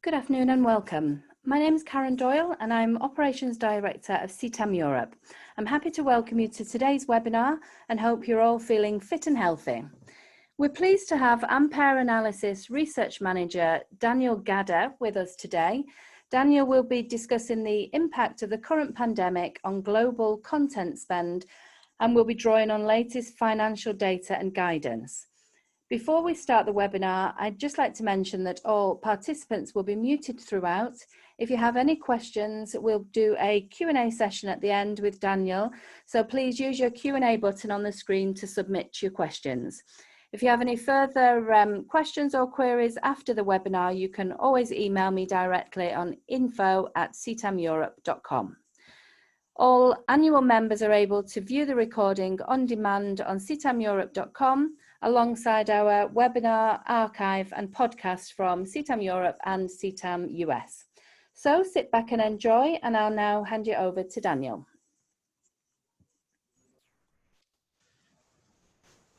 Good afternoon and welcome. My name is Karen Doyle and I'm Operations Director of CTAM Europe. I'm happy to welcome you to today's webinar and hope you're all feeling fit and healthy. We're pleased to have Ampere Analysis Research Manager Daniel Gadder with us today. Daniel will be discussing the impact of the current pandemic on global content spend and will be drawing on latest financial data and guidance. Before we start the webinar, I'd just like to mention that all participants will be muted throughout. If you have any questions, we'll do a Q&A session at the end with Daniel. So please use your Q&A button on the screen to submit your questions. If you have any further questions or queries after the webinar, you can always email me directly on info@ctameurope.com. All annual members are able to view the recording on demand on ctameurope.com alongside our webinar archive and podcast from CTAM Europe and CTAM US. So sit back and enjoy, and I'll now hand you over to Daniel.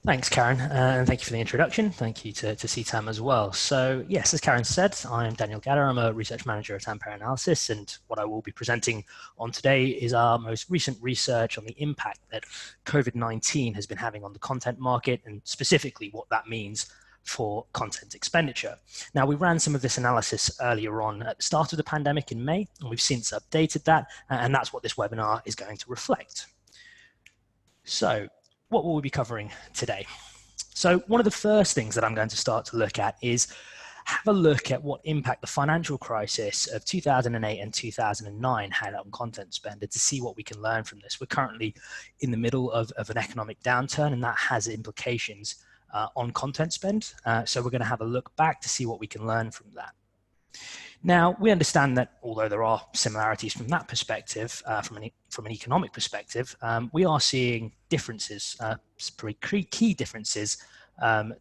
Thanks, Karen, and thank you for the introduction. Thank you to CTAM as well. So yes, as Karen said, I'm Daniel Gadder. I'm a research manager at Ampere Analysis, and what I will be presenting on today is our most recent research on the impact that COVID-19 has been having on the content market, and specifically what that means for content expenditure. Now, we ran some of this analysis earlier on at the start of the pandemic in May, and we've since updated that, and that's what this webinar is going to reflect. So, what will we be covering today? So one of the first things that I'm going to start to look at is have a look at what impact the financial crisis of 2008 and 2009 had on content spend, and to see what we can learn from this. We're currently in the middle of an economic downturn, and that has implications on content spend. So we're going to have a look back to see what we can learn from that. Now, we understand that although there are similarities from that perspective, from an economic perspective, we are seeing differences, pretty key differences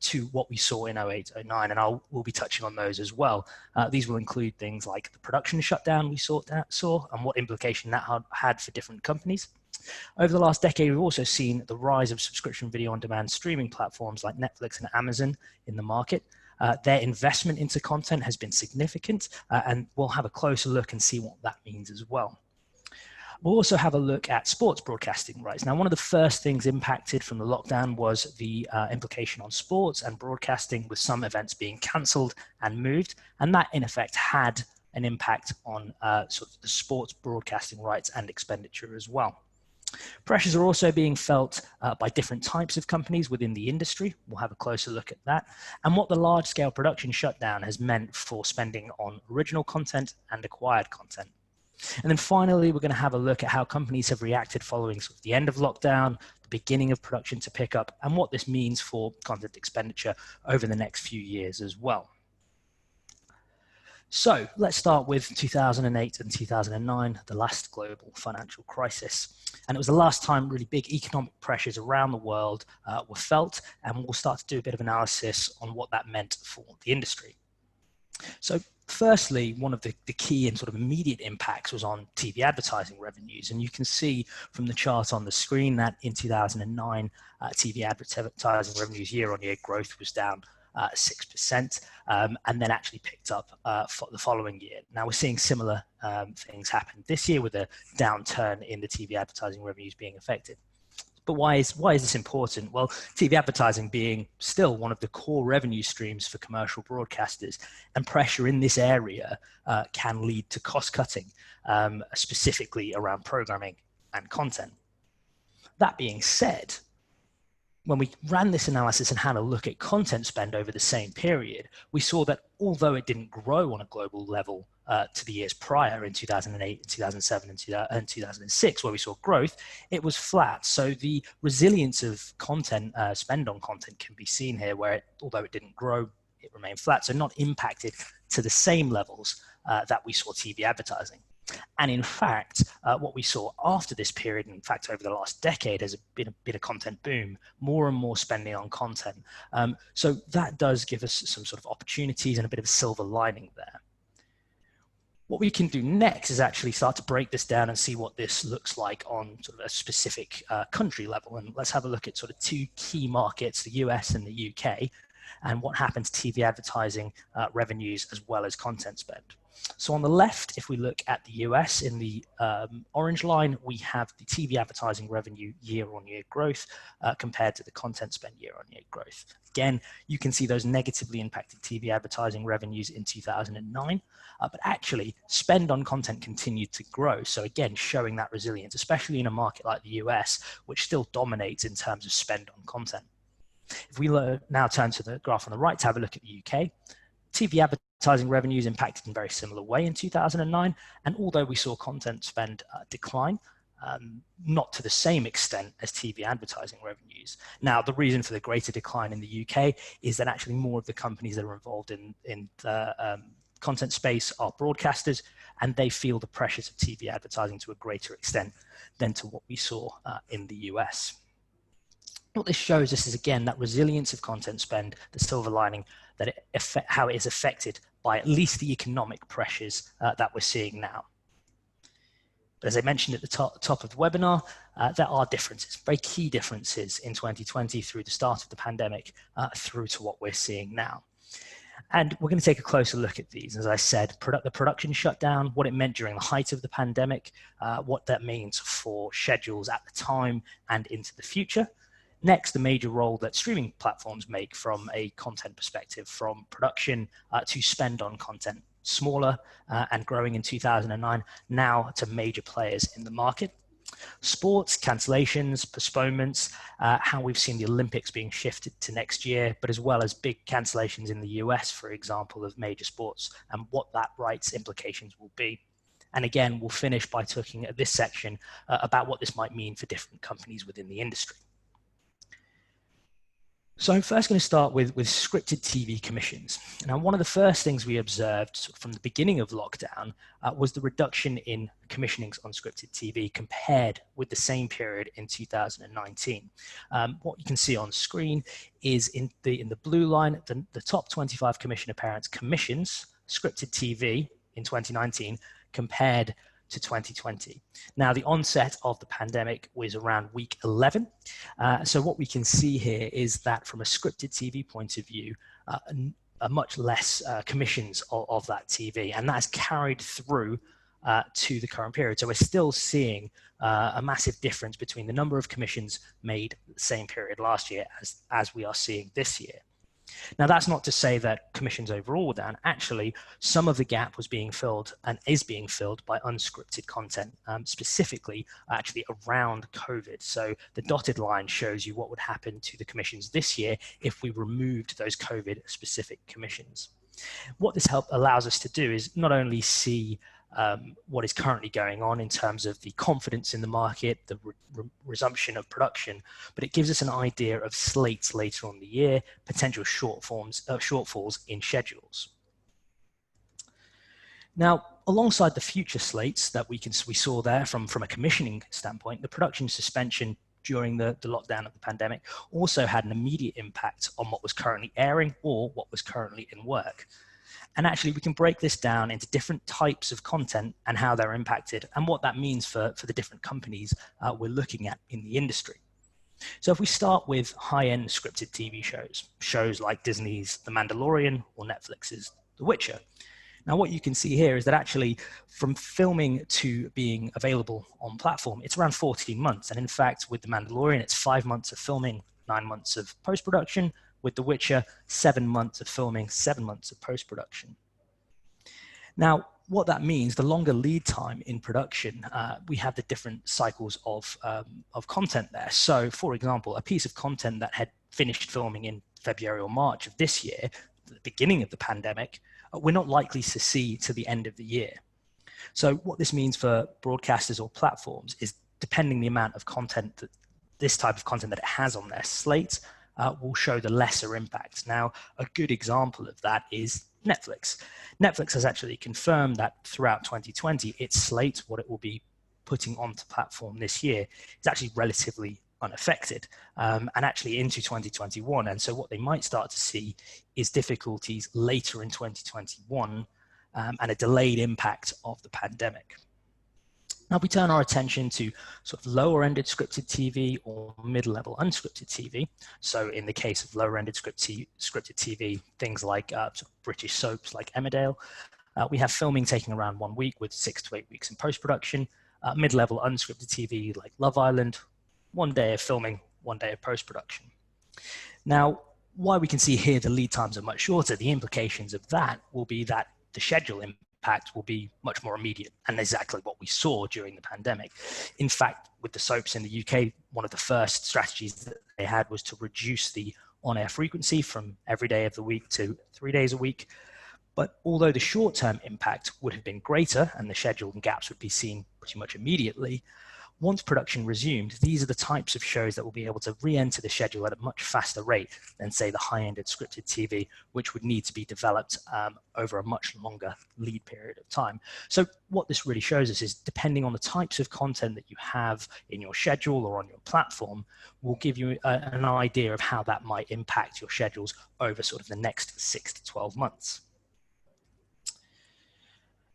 to what we saw in 08-09, and we'll be touching on those as well. These will include things like the production shutdown we saw and what implication that had for different companies. Over the last decade, we've also seen the rise of subscription video on demand streaming platforms like Netflix and Amazon in the market. Their investment into content has been significant, and we'll have a closer look and see what that means as well. We'll also have a look at sports broadcasting rights. Now, one of the first things impacted from the lockdown was the implication on sports and broadcasting, with some events being cancelled and moved, and that in effect had an impact on sort of the sports broadcasting rights and expenditure as well. Pressures are also being felt by different types of companies within the industry. We'll have a closer look at that, and what the large-scale production shutdown has meant for spending on original content and acquired content. And then finally, we're going to have a look at how companies have reacted following sort of the end of lockdown, the beginning of production to pick up, and what this means for content expenditure over the next few years as well. So let's start with 2008 and 2009, the last global financial crisis. And it was the last time really big economic pressures around the world were felt, and we'll start to do a bit of analysis on what that meant for the industry. So firstly, one of the key and sort of immediate impacts was on TV advertising revenues. And you can see from the chart on the screen that in 2009, TV advertising revenues year-on-year growth was down 6%, and then actually picked up for the following year. Now we're seeing similar things happen this year, with a downturn in the TV advertising revenues being affected. But why is this important? Well, TV advertising being still one of the core revenue streams for commercial broadcasters, and pressure in this area can lead to cost cutting, specifically around programming and content. That being said, when we ran this analysis and had a look at content spend over the same period, we saw that although it didn't grow on a global level to the years prior in 2008, 2007, and 2006, where we saw growth, it was flat. So the resilience of content, spend on content, can be seen here, where although it didn't grow, it remained flat. So not impacted to the same levels that we saw TV advertising. And in fact, what we saw after this period, in fact, over the last decade, has been a content boom, more and more spending on content. So that does give us some sort of opportunities and a bit of a silver lining there. What we can do next is actually start to break this down and see what this looks like on sort of a specific country level. And let's have a look at sort of two key markets, the US and the UK. and what happened to TV advertising revenues as well as content spend. So on the left, if we look at the US, in the orange line, we have the TV advertising revenue year-on-year growth compared to the content spend year-on-year growth. Again, you can see those negatively impacted TV advertising revenues in 2009, but actually spend on content continued to grow. So again, showing that resilience, especially in a market like the US, which still dominates in terms of spend on content. If we now turn to the graph on the right to have a look at the UK, TV advertising revenues impacted in a very similar way in 2009. And although we saw content spend decline, not to the same extent as TV advertising revenues. Now, the reason for the greater decline in the UK is that actually more of the companies that are involved in the content space are broadcasters, and they feel the pressures of TV advertising to a greater extent than to what we saw in the US. What this shows us is, again, that resilience of content spend, the silver lining, that how it is affected by at least the economic pressures that we're seeing now. But as I mentioned at the top of the webinar, there are differences, very key differences in 2020 through the start of the pandemic through to what we're seeing now. And we're going to take a closer look at these. As I said, the production shutdown, what it meant during the height of the pandemic, what that means for schedules at the time and into the future. Next, the major role that streaming platforms make from a content perspective, from production to spend on content, smaller and growing in 2009, now to major players in the market. Sports, cancellations, postponements, how we've seen the Olympics being shifted to next year, but as well as big cancellations in the US, for example, of major sports, and what that rights implications will be. And again, we'll finish by talking at this section about what this might mean for different companies within the industry. So I'm first going to start with scripted TV commissions. Now, one of the first things we observed from the beginning of lockdown was the reduction in commissionings on scripted TV compared with the same period in 2019. What you can see on screen is in the blue line, the top 25 commissioner parents commissions scripted TV in 2019 compared to 2020. Now, the onset of the pandemic was around week 11. So what we can see here is that from a scripted TV point of view, a much less commissions of that TV, and that's carried through to the current period. So we're still seeing a massive difference between the number of commissions made the same period last year as we are seeing this year. Now, that's not to say that commissions overall were down. Actually, some of the gap was being filled and is being filled by unscripted content, specifically actually around COVID. So the dotted line shows you what would happen to the commissions this year if we removed those COVID-specific commissions. What this allows us to do is not only see what is currently going on in terms of the confidence in the market, the resumption of production, but it gives us an idea of slates later on the year, potential shortfalls in schedules. Now, alongside the future slates that we saw there from a commissioning standpoint, the production suspension during the lockdown of the pandemic also had an immediate impact on what was currently airing or what was currently in work. And actually, we can break this down into different types of content and how they're impacted and what that means for the different companies we're looking at in the industry. So if we start with high-end scripted TV shows like Disney's The Mandalorian or Netflix's The Witcher. Now, what you can see here is that actually from filming to being available on platform, it's around 14 months. And in fact, with The Mandalorian, it's 5 months of filming, 9 months of post-production. With The Witcher, 7 months of filming, 7 months of post-production. Now, what that means, the longer lead time in production, we have the different cycles of content there. So, for example, a piece of content that had finished filming in February or March of this year, the beginning of the pandemic, we're not likely to see to the end of the year. So what this means for broadcasters or platforms is, depending the amount of content, that this type of content that it has on their slate, will show the lesser impact. Now, a good example of that is Netflix. Netflix has actually confirmed that throughout 2020, its slate, what it will be putting onto platform this year, is actually relatively unaffected, and actually into 2021. And so what they might start to see is difficulties later in 2021 and a delayed impact of the pandemic. Now, if we turn our attention to sort of lower-ended scripted TV or mid-level unscripted TV, so in the case of lower-ended scripted TV, things like sort of British soaps like Emmerdale, we have filming taking around 1 week with 6 to 8 weeks in post-production. Mid-level unscripted TV like Love Island, 1 day of filming, 1 day of post-production. Now, why we can see here the lead times are much shorter, the implications of that will be that the schedule impact will be much more immediate, and exactly what we saw during the pandemic. In fact, with the soaps in the UK, one of the first strategies that they had was to reduce the on-air frequency from every day of the week to 3 days a week. But although the short-term impact would have been greater and the schedule and gaps would be seen pretty much immediately, once production resumed, these are the types of shows that will be able to re-enter the schedule at a much faster rate than, say, the high-ended scripted TV, which would need to be developed over a much longer lead period of time. So what this really shows us is, depending on the types of content that you have in your schedule or on your platform, will give you an idea of how that might impact your schedules over sort of the next 6 to 12 months.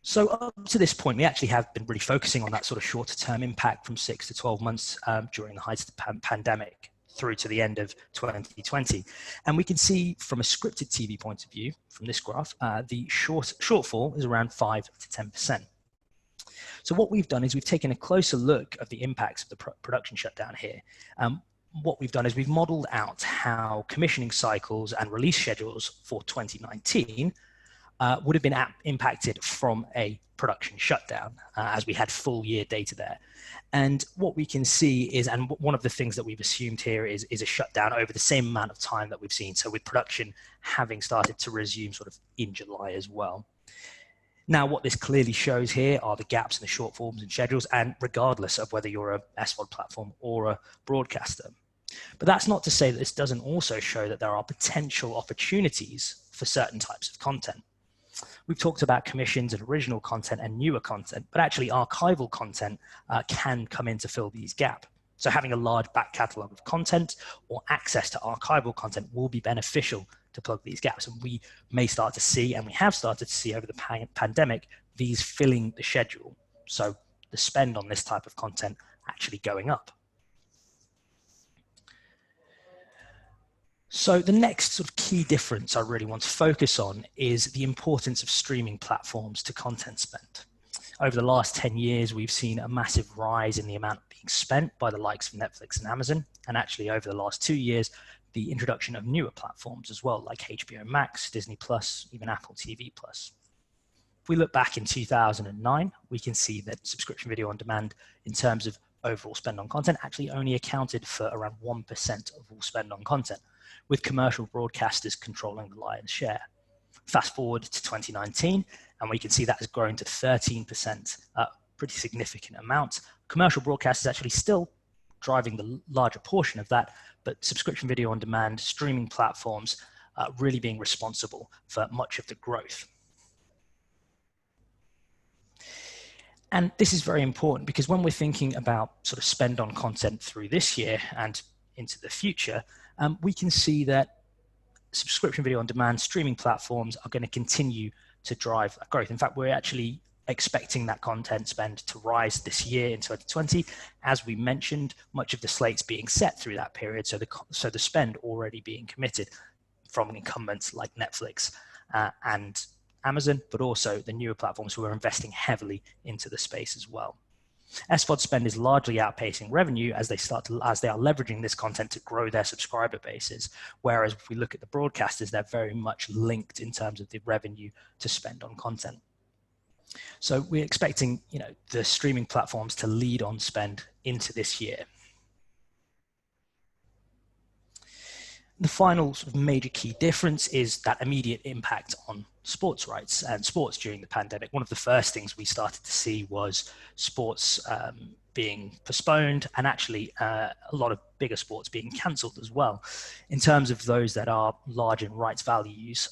So up to this point, we actually have been really focusing on that sort of shorter term impact from 6 to 12 months during the height of the pandemic through to the end of 2020. And we can see from a scripted TV point of view, from this graph, the shortfall is around 5 to 10%. So what we've done is we've taken a closer look of the impacts of the production shutdown here. What we've done is we've modeled out how commissioning cycles and release schedules for 2019 would have been impacted from a production shutdown, as we had full year data there. And what we can see is, and one of the things that we've assumed here is a shutdown over the same amount of time that we've seen. So with production having started to resume sort of in July as well. Now, what this clearly shows here are the gaps in the shortfalls and schedules, and regardless of whether you're a SVOD platform or a broadcaster. But that's not to say that this doesn't also show that there are potential opportunities for certain types of content. We've talked about commissions and original content and newer content, but actually archival content can come in to fill these gaps. So having a large back catalogue of content or access to archival content will be beneficial to plug these gaps. And we may start to see, and we have started to see over the pandemic, these filling the schedule. So the spend on this type of content actually going up. So the next sort of key difference I really want to focus on is the importance of streaming platforms to content spend. Over the last 10 years, we've seen a massive rise in the amount being spent by the likes of Netflix and Amazon. And actually over the last 2 years, the introduction of newer platforms as well, like HBO Max, Disney+, even Apple TV+. If we look back in 2009, we can see that subscription video on demand in terms of overall spend on content actually only accounted for around 1% of all spend on content, with commercial broadcasters controlling the lion's share. Fast forward to 2019, and we can see that has grown to 13%, a pretty significant amount. Commercial broadcasters actually still driving the larger portion of that, but subscription video on demand, streaming platforms really being responsible for much of the growth. And this is very important because when we're thinking about sort of spend on content through this year and into the future, we can see that subscription video on demand streaming platforms are going to continue to drive growth. In fact, we're actually expecting that content spend to rise this year in 2020. As we mentioned, much of the slate's being set through that period, so the spend already being committed from incumbents like Netflix and Amazon, but also the newer platforms who are investing heavily into the space as well. SVOD spend is largely outpacing revenue as they are leveraging this content to grow their subscriber bases. Whereas if we look at the broadcasters, they're very much linked in terms of the revenue to spend on content. So we're expecting, the streaming platforms to lead on spend into this year. The final sort of major key difference is that immediate impact on sports rights and sports during the pandemic. One of the first things we started to see was sports being postponed, and actually a lot of bigger sports being cancelled as well. In terms of those that are large in rights values,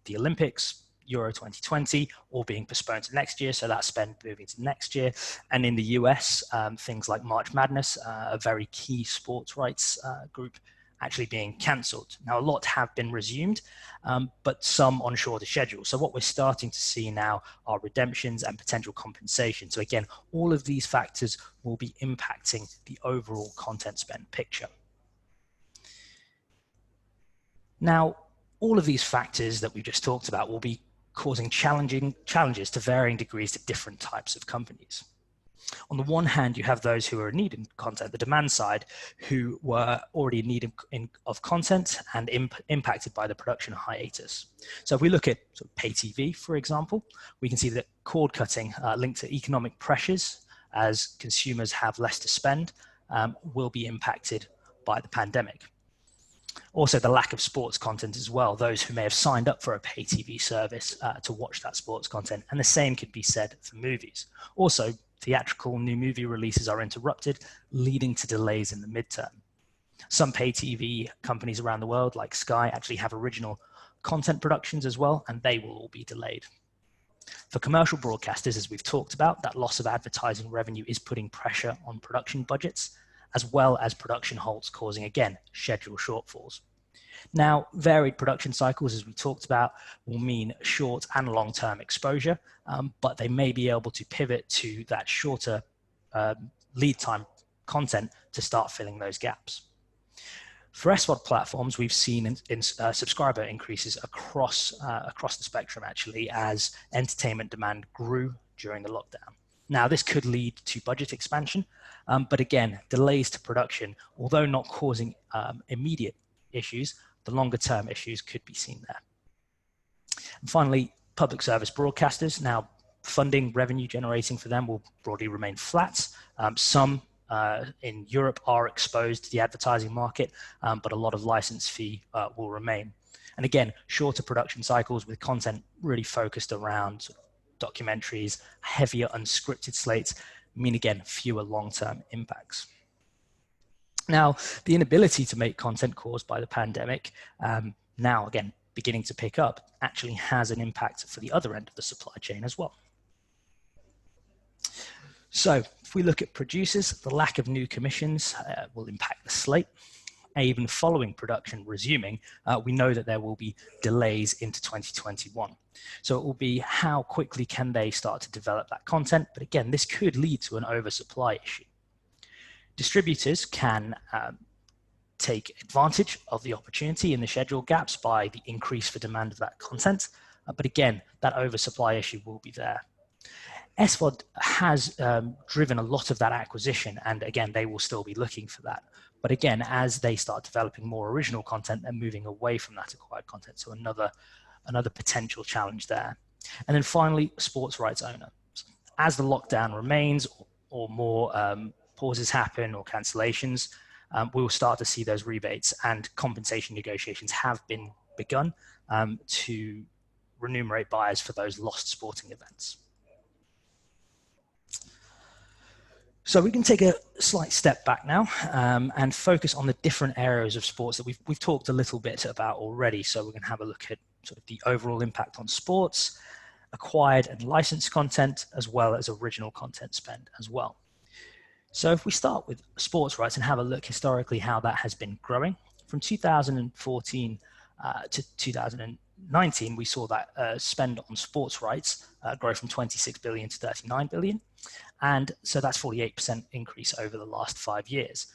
the Olympics, Euro 2020, all being postponed to next year, so that spend moving to next year. And in the US, things like March Madness, a very key sports rights group, actually being cancelled. Now, a lot have been resumed, but some on shorter schedules. So what we're starting to see now are redemptions and potential compensation. So again, all of these factors will be impacting the overall content spend picture. Now, all of these factors that we just talked about will be causing challenges to varying degrees to different types of companies. On the one hand, you have those who are in need of content, the demand side, who were already in need of content and impacted by the production hiatus. So if we look at sort of pay TV, for example, we can see that cord cutting linked to economic pressures as consumers have less to spend will be impacted by the pandemic. Also, the lack of sports content as well, those who may have signed up for a pay TV service to watch that sports content, and the same could be said for movies. Also, theatrical new movie releases are interrupted, leading to delays in the midterm. Some pay TV companies around the world, like Sky, actually have original content productions as well, and they will all be delayed. For commercial broadcasters, as we've talked about, that loss of advertising revenue is putting pressure on production budgets, as well as production halts, causing, again, schedule shortfalls. Now, varied production cycles, as we talked about, will mean short and long-term exposure, but they may be able to pivot to that shorter lead time content to start filling those gaps. For SVOD platforms, we've seen subscriber increases across the spectrum, actually, as entertainment demand grew during the lockdown. Now, this could lead to budget expansion, but again, delays to production, although not causing immediate issues, the longer term issues could be seen there. And finally, public service broadcasters. Now, funding revenue generating for them will broadly remain flat. Some in Europe are exposed to the advertising market, but a lot of license fee will remain. And again, shorter production cycles with content really focused around documentaries, heavier unscripted slates, mean again, fewer long-term impacts. Now, the inability to make content caused by the pandemic, now again, beginning to pick up, actually has an impact for the other end of the supply chain as well. So if we look at producers, the lack of new commissions will impact the slate. Even following production resuming, we know that there will be delays into 2021. So it will be how quickly can they start to develop that content. But again, this could lead to an oversupply issue. Distributors can take advantage of the opportunity in the schedule gaps by the increase for demand of that content. But again, that oversupply issue will be there. SVOD has driven a lot of that acquisition, and again, they will still be looking for that. But again, as they start developing more original content, they're moving away from that acquired content. So another potential challenge there. And then finally, sports rights owner. As the lockdown remains or more pauses happen or cancellations, we will start to see those rebates, and compensation negotiations have been begun to remunerate buyers for those lost sporting events. So we can take a slight step back now and focus on the different areas of sports that we've talked a little bit about already. So we're going to have a look at sort of the overall impact on sports, acquired and licensed content, as well as original content spend as well. So if we start with sports rights and have a look historically how that has been growing, from 2014 to 2019, we saw that spend on sports rights grow from 26 billion to 39 billion. And so that's 48% increase over the last 5 years.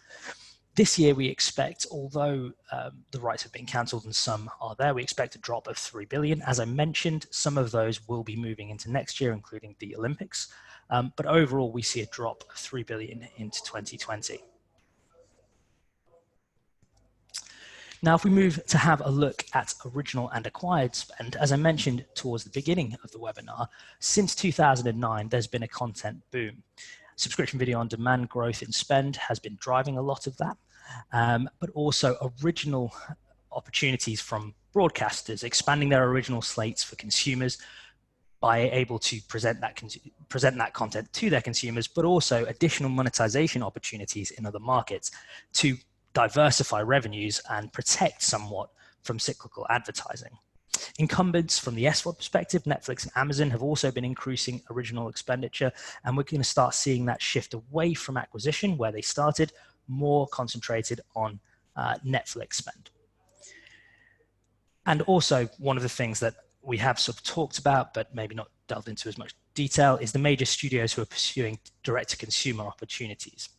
This year, we expect, although the rights have been cancelled and some are there, we expect a drop of 3 billion. As I mentioned, some of those will be moving into next year, including the Olympics. But overall, we see a drop of 3 billion into 2020. Now, if we move to have a look at original and acquired spend, as I mentioned towards the beginning of the webinar, since 2009, there's been a content boom. Subscription video on demand growth in spend has been driving a lot of that, but also original opportunities from broadcasters, expanding their original slates for consumers by able to present that content to their consumers, but also additional monetization opportunities in other markets to diversify revenues and protect somewhat from cyclical advertising. Incumbents from the SVOD perspective, Netflix and Amazon have also been increasing original expenditure, and we're going to start seeing that shift away from acquisition, where they started, more concentrated on Netflix spend. And also, one of the things that we have sort of talked about, but maybe not delved into as much detail, is the major studios who are pursuing direct-to-consumer opportunities.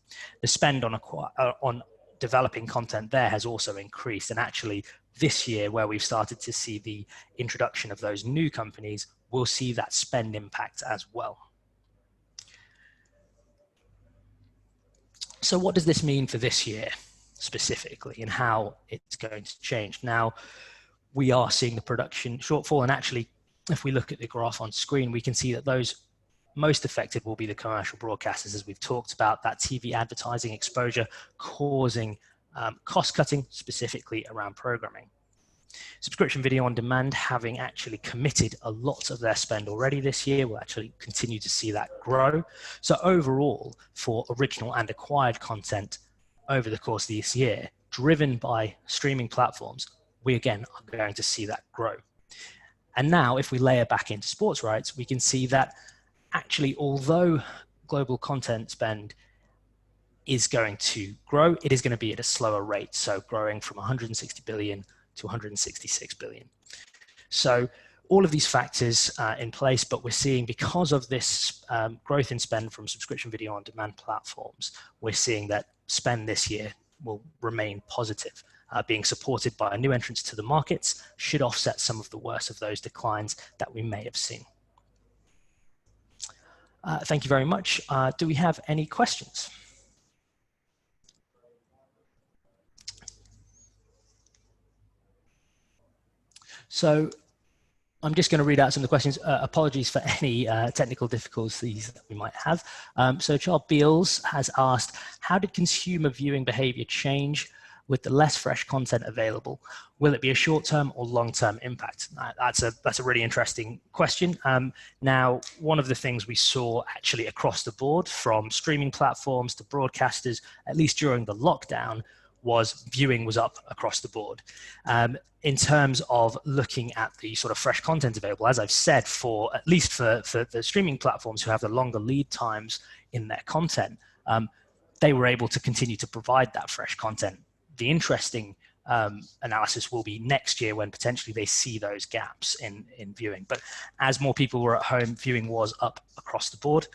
The spend on developing content there has also increased, and actually this year, where we've started to see the introduction of those new companies, we'll see that spend impact as well. So what does this mean for this year specifically, and how it's going to change? Now, we are seeing the production shortfall, and actually, if we look at the graph on screen, we can see that those most affected will be the commercial broadcasters, as we've talked about, that TV advertising exposure causing cost cutting, specifically around programming. Subscription video on demand, having actually committed a lot of their spend already this year, will actually continue to see that grow. So overall, for original and acquired content over the course of this year, driven by streaming platforms, we again are going to see that grow. And now, if we layer back into sports rights, we can see that actually, although global content spend is going to grow, it is going to be at a slower rate. So growing from 160 billion to 166 billion. So all of these factors in place, but we're seeing, because of this growth in spend from subscription video on demand platforms, we're seeing that spend this year will remain positive. Being supported by new entrants to the markets should offset some of the worst of those declines that we may have seen. Thank you very much. Do we have any questions? So I'm just going to read out some of the questions. Apologies for any technical difficulties that we might have. So Charles Beals has asked, how did consumer viewing behavior change with the less fresh content available? Will it be a short-term or long-term impact? That's a really interesting question. Now, one of the things we saw actually across the board, from streaming platforms to broadcasters, at least during the lockdown, was viewing was up across the board. In terms of looking at the sort of fresh content available, as I've said, for at least for the streaming platforms who have the longer lead times in their content, they were able to continue to provide that fresh content. The interesting analysis will be next year, when potentially they see those gaps in viewing. But as more people were at home, viewing was up across the board.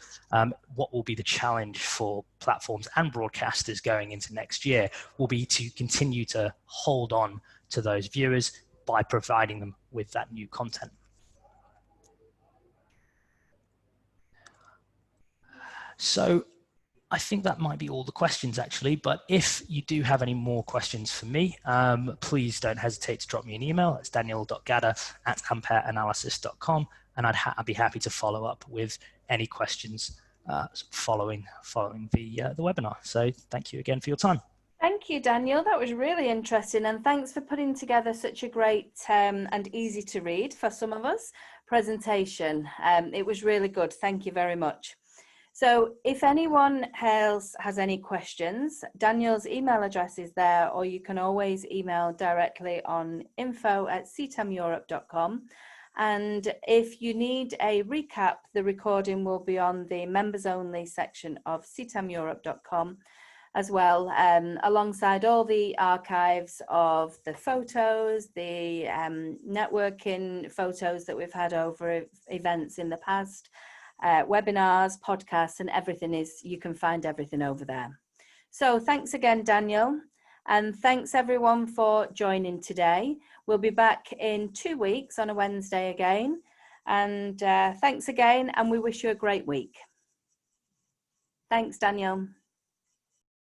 What will be the challenge for platforms and broadcasters going into next year will be to continue to hold on to those viewers by providing them with that new content. So I think that might be all the questions, actually, but if you do have any more questions for me, please don't hesitate to drop me an email. It's daniel.gadder@ampereanalysis.com, and I'd be happy to follow up with any questions following the webinar. So thank you again for your time. Thank you, Daniel. That was really interesting, and thanks for putting together such a great and easy to read for some of us presentation. It was really good. Thank you very much. So if anyone else has any questions, Daniel's email address is there, or you can always email directly on info@ctameurope.com. And if you need a recap, the recording will be on the members only section of ctameurope.com as well, alongside all the archives of the photos, the networking photos that we've had over events in the past, webinars, podcasts, and everything you can find everything over there. So thanks again, Daniel, and thanks everyone for joining today. We'll be back in 2 weeks on a Wednesday again, and thanks again, and we wish you a great week. Thanks, Daniel.